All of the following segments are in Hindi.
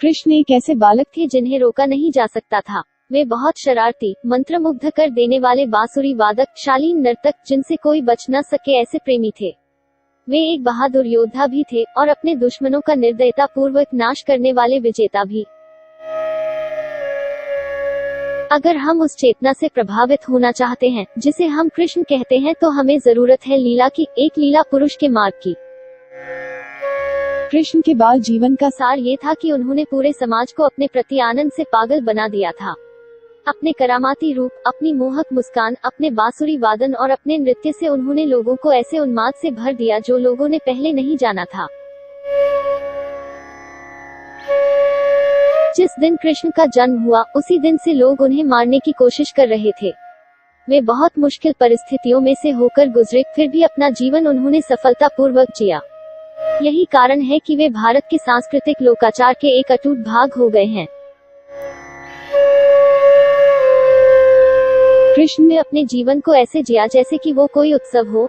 कृष्ण एक ऐसे बालक थे जिन्हें रोका नहीं जा सकता था। वे बहुत शरारती, मंत्रमुग्ध कर देने वाले बांसुरी वादक, शालीन नर्तक, जिनसे कोई बच न सके ऐसे प्रेमी थे। वे एक बहादुर योद्धा भी थे और अपने दुश्मनों का निर्दयता पूर्वक नाश करने वाले विजेता भी। अगर हम उस चेतना से प्रभावित होना चाहते हैं जिसे हम कृष्ण कहते हैं, तो हमें जरूरत है लीला की, एक लीला पुरुष के मार्ग की। कृष्ण के बाल जीवन का सार ये था कि उन्होंने पूरे समाज को अपने प्रति आनंद से पागल बना दिया था। अपने करामाती रूप, अपनी मोहक मुस्कान, अपने बांसुरी वादन और अपने नृत्य से उन्होंने लोगों को ऐसे उन्माद से भर दिया जो लोगों ने पहले नहीं जाना था। जिस दिन कृष्ण का जन्म हुआ, उसी दिन से लोग उन्हें मारने की कोशिश कर रहे थे। वे बहुत मुश्किल परिस्थितियों में से होकर गुजरे, फिर भी अपना जीवन उन्होंने सफलतापूर्वक जिया। यही कारण है कि वे भारत के सांस्कृतिक लोकाचार के एक अटूट भाग हो गए हैं। कृष्ण ने अपने जीवन को ऐसे जिया जैसे कि वो कोई उत्सव हो।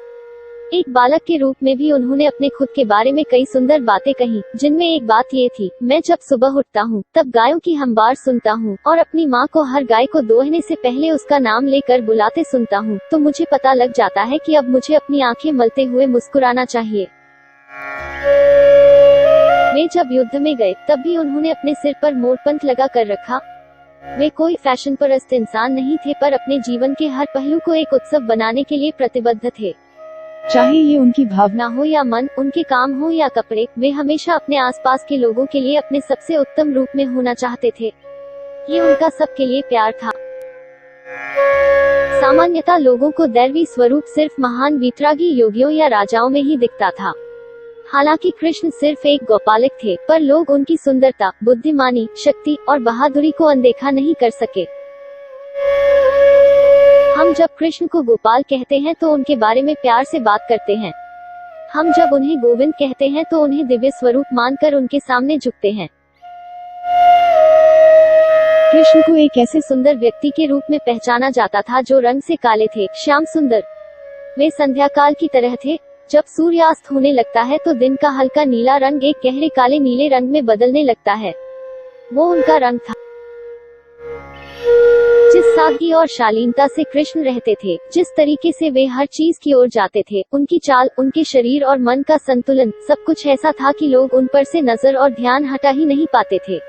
एक बालक के रूप में भी उन्होंने अपने खुद के बारे में कई सुंदर बातें कही, जिनमें एक बात ये थी, मैं जब सुबह उठता हूँ तब गायों की हम्बार सुनता हूँ और अपनी माँ को हर गाय को दोहने से पहले उसका नाम लेकर बुलाते सुनता हूँ, तो मुझे पता लग जाता है कि अब मुझे अपनी आंखें मलते हुए मुस्कुराना चाहिए। वे जब युद्ध में गए तब भी उन्होंने अपने सिर पर मोरपंख लगा कर रखा। वे कोई फैशन परस्त इंसान नहीं थे, पर अपने जीवन के हर पहलू को एक उत्सव बनाने के लिए प्रतिबद्ध थे। चाहे ये उनकी भावना हो या मन, उनके काम हो या कपड़े, वे हमेशा अपने आसपास के लोगों के लिए अपने सबसे उत्तम रूप में होना चाहते थे। ये उनका सबके लिए प्यार था। सामान्यतः लोगों को दैवी स्वरूप सिर्फ महान वीतरागी योगियों या राजाओं में ही दिखता था। हालांकि कृष्ण सिर्फ एक गोपालक थे, पर लोग उनकी सुंदरता, बुद्धिमानी, शक्ति और बहादुरी को अनदेखा नहीं कर सके। हम जब कृष्ण को गोपाल कहते हैं तो उनके बारे में प्यार से बात करते हैं। हम जब उन्हें गोविंद कहते हैं तो उन्हें दिव्य स्वरूप मानकर उनके सामने झुकते हैं। कृष्ण को एक ऐसे सुंदर व्यक्ति के रूप में पहचाना जाता था जो रंग से काले थे, श्याम सुंदर। वे संध्या काल की तरह थे। जब सूर्यास्त होने लगता है तो दिन का हल्का नीला रंग एक गहरे काले नीले रंग में बदलने लगता है। वो उनका रंग था। जिस सादगी और शालीनता से कृष्ण रहते थे, जिस तरीके से वे हर चीज की ओर जाते थे, उनकी चाल, उनके शरीर और मन का संतुलन, सब कुछ ऐसा था कि लोग उन पर से नजर और ध्यान हटा ही नहीं पाते थे।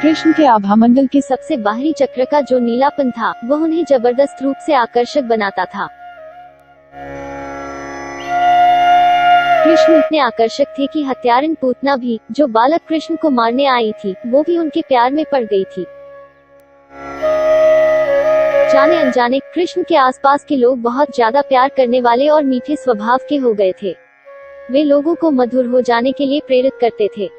कृष्ण के आभामंडल के सबसे बाहरी चक्र का जो नीलापन था, वह उन्हें जबरदस्त रूप से आकर्षक बनाता था। कृष्ण इतने आकर्षक थे कि हत्यारिन पूतना भी, जो बालक कृष्ण को मारने आई थी, वो भी उनके प्यार में पड़ गई थी। जाने अनजाने कृष्ण के आसपास के लोग बहुत ज्यादा प्यार करने वाले और मीठे स्वभाव के हो गए थे। वे लोगों को मधुर हो जाने के लिए प्रेरित करते थे।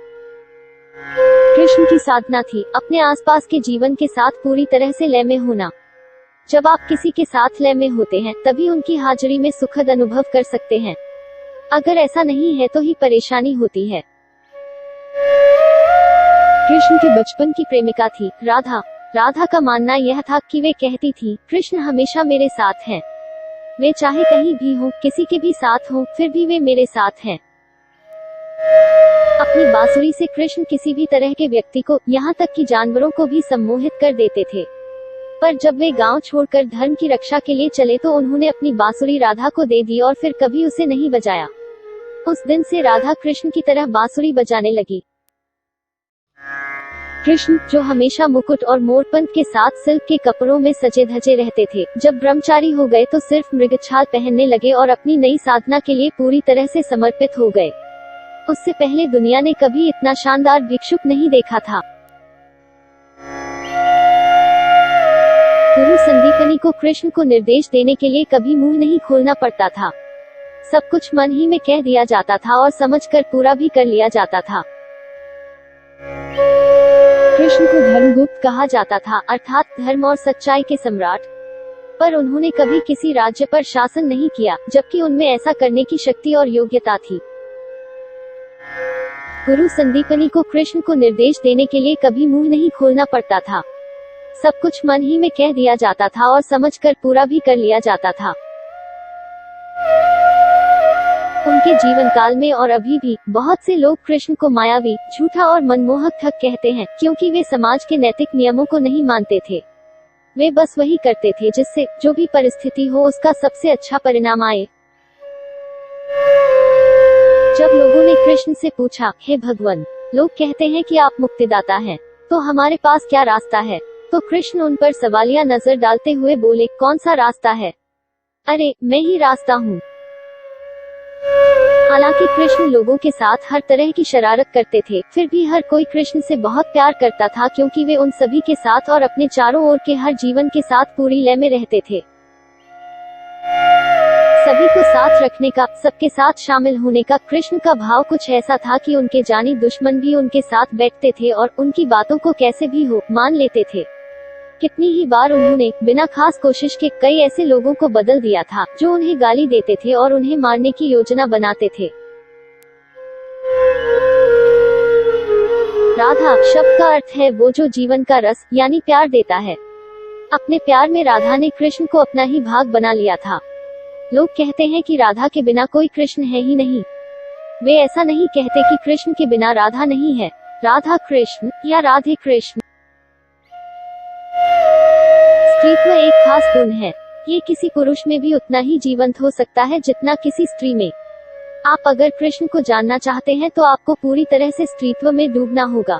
कृष्ण की साधना थी अपने आसपास के जीवन के साथ पूरी तरह से लय में होना। जब आप किसी के साथ लय में होते हैं, तभी उनकी हाजिरी में सुखद अनुभव कर सकते हैं। अगर ऐसा नहीं है तो ही परेशानी होती है। कृष्ण के बचपन की प्रेमिका थी राधा। राधा का मानना यह था कि वे कहती थी, कृष्ण हमेशा मेरे साथ हैं। वे चाहे कहीं भी हो, किसी के भी साथ हो, फिर भी वे मेरे साथ हैं। अपनी बांसुरी से कृष्ण किसी भी तरह के व्यक्ति को, यहाँ तक कि जानवरों को भी सम्मोहित कर देते थे। पर जब वे गांव छोड़कर धर्म की रक्षा के लिए चले तो उन्होंने अपनी बांसुरी राधा को दे दी और फिर कभी उसे नहीं बजाया। उस दिन से राधा कृष्ण की तरह बांसुरी बजाने लगी। कृष्ण, जो हमेशा मुकुट और मोरपंख के साथ सिल्क के कपड़ों में सजे धजे रहते थे, जब ब्रह्मचारी हो गए तो सिर्फ मृगछाल पहनने लगे और अपनी नई साधना के लिए पूरी तरह से समर्पित हो गए। उससे पहले दुनिया ने कभी इतना शानदार भिक्षुक नहीं देखा था। गुरु संदीपनी को कृष्ण को निर्देश देने के लिए कभी मुंह नहीं खोलना पड़ता था। सब कुछ मन ही में कह दिया जाता था और समझकर पूरा भी कर लिया जाता था। कृष्ण को धर्मगुप्त कहा जाता था, अर्थात धर्म और सच्चाई के सम्राट। पर उन्होंने कभी किसी राज्य पर शासन नहीं किया, जबकि उनमें ऐसा करने की शक्ति और योग्यता थी। गुरु संदीपनी को कृष्ण को निर्देश देने के लिए कभी मुंह नहीं खोलना पड़ता था। सब कुछ मन ही में कह दिया जाता था और समझकर पूरा भी कर लिया जाता था। उनके जीवन काल में और अभी भी बहुत से लोग कृष्ण को मायावी, झूठा और मनमोहक ठग कहते हैं, क्योंकि वे समाज के नैतिक नियमों को नहीं मानते थे। वे बस वही करते थे जिससे जो भी परिस्थिति हो उसका सबसे अच्छा परिणाम आए। जब लोगों ने कृष्ण से पूछा, हे भगवान, लोग कहते हैं कि आप मुक्तिदाता हैं, तो हमारे पास क्या रास्ता है? तो कृष्ण उन पर सवालिया नजर डालते हुए बोले, कौन सा रास्ता है? अरे, मैं ही रास्ता हूँ। हालांकि कृष्ण लोगों के साथ हर तरह की शरारत करते थे, फिर भी हर कोई कृष्ण से बहुत प्यार करता था, क्योंकि वे उन सभी के साथ और अपने चारों ओर के हर जीवन के साथ पूरी लय में रहते थे। सभी को साथ रखने का, सबके साथ शामिल होने का कृष्ण का भाव कुछ ऐसा था कि उनके जानी दुश्मन भी उनके साथ बैठते थे और उनकी बातों को कैसे भी हो मान लेते थे। कितनी ही बार उन्होंने बिना खास कोशिश के कई ऐसे लोगों को बदल दिया था जो उन्हें गाली देते थे और उन्हें मारने की योजना बनाते थे। राधा शब्द का अर्थ है वो जो जीवन का रस यानी प्यार देता है। अपने प्यार में राधा ने कृष्ण को अपना ही भाग बना लिया था। लोग कहते हैं कि राधा के बिना कोई कृष्ण है ही नहीं। वे ऐसा नहीं कहते कि कृष्ण के बिना राधा नहीं है। राधा कृष्ण या राधे कृष्ण। स्त्रीत्व एक खास गुण है। ये किसी पुरुष में भी उतना ही जीवंत हो सकता है जितना किसी स्त्री में। आप अगर कृष्ण को जानना चाहते हैं तो आपको पूरी तरह से स्त्रीत्व में डूबना होगा।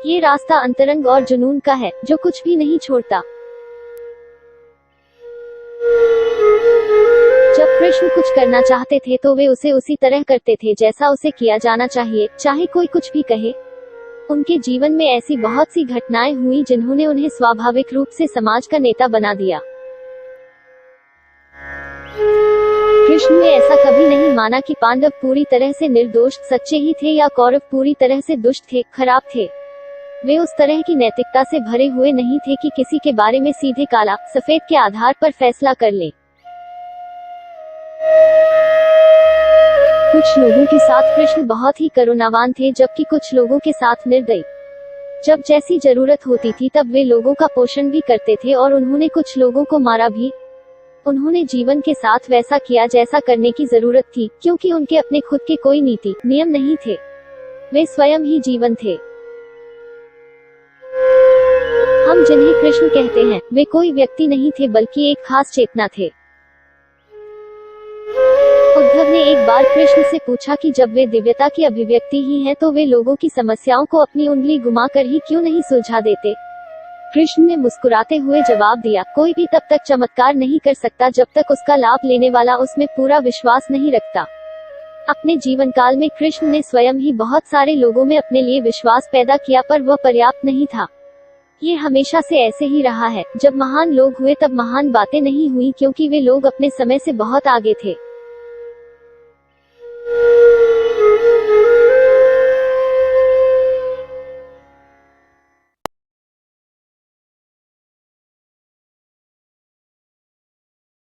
ये रास्ता अंतरंग और जुनून का है जो कुछ भी नहीं छोड़ता। जब कृष्ण कुछ करना चाहते थे तो वे उसे उसी तरह करते थे जैसा उसे किया जाना चाहिए, चाहे कोई कुछ भी कहे। उनके जीवन में ऐसी बहुत सी घटनाएं हुई जिन्होंने उन्हें स्वाभाविक रूप से समाज का नेता बना दिया। कृष्ण ने ऐसा कभी नहीं माना कि पांडव पूरी तरह से निर्दोष सच्चे ही थे या कौरव पूरी तरह से दुष्ट थे, खराब थे। वे उस तरह की नैतिकता से भरे हुए नहीं थे कि किसी के बारे में सीधे काला सफेद के आधार पर फैसला कर लें। कुछ लोगों के साथ कृष्ण बहुत ही करुणावान थे, जबकि कुछ लोगों के साथ निर्दयी। जब जैसी जरूरत होती थी तब वे लोगों का पोषण भी करते थे और उन्होंने कुछ लोगों को मारा भी। उन्होंने जीवन के साथ वैसा किया जैसा करने की जरूरत थी, क्योंकि उनके अपने खुद के कोई नीति नियम नहीं थे। वे स्वयं ही जीवन थे। हम जिन्हें कृष्ण कहते हैं वे कोई व्यक्ति नहीं थे बल्कि एक खास चेतना थे। उद्धव ने एक बार कृष्ण से पूछा कि जब वे दिव्यता की अभिव्यक्ति ही हैं तो वे लोगों की समस्याओं को अपनी उंगली घुमाकर ही क्यों नहीं सुलझा देते? कृष्ण ने मुस्कुराते हुए जवाब दिया, कोई भी तब तक चमत्कार नहीं कर सकता जब तक उसका लाभ लेने वाला उसमें पूरा विश्वास नहीं रखता। अपने जीवन काल में कृष्ण ने स्वयं ही बहुत सारे लोगों में अपने लिए विश्वास पैदा किया, पर वह पर्याप्त नहीं था। ये हमेशा से ऐसे ही रहा है। जब महान लोग हुए तब महान बातें नहीं हुई, क्योंकि वे लोग अपने समय से बहुत आगे थे।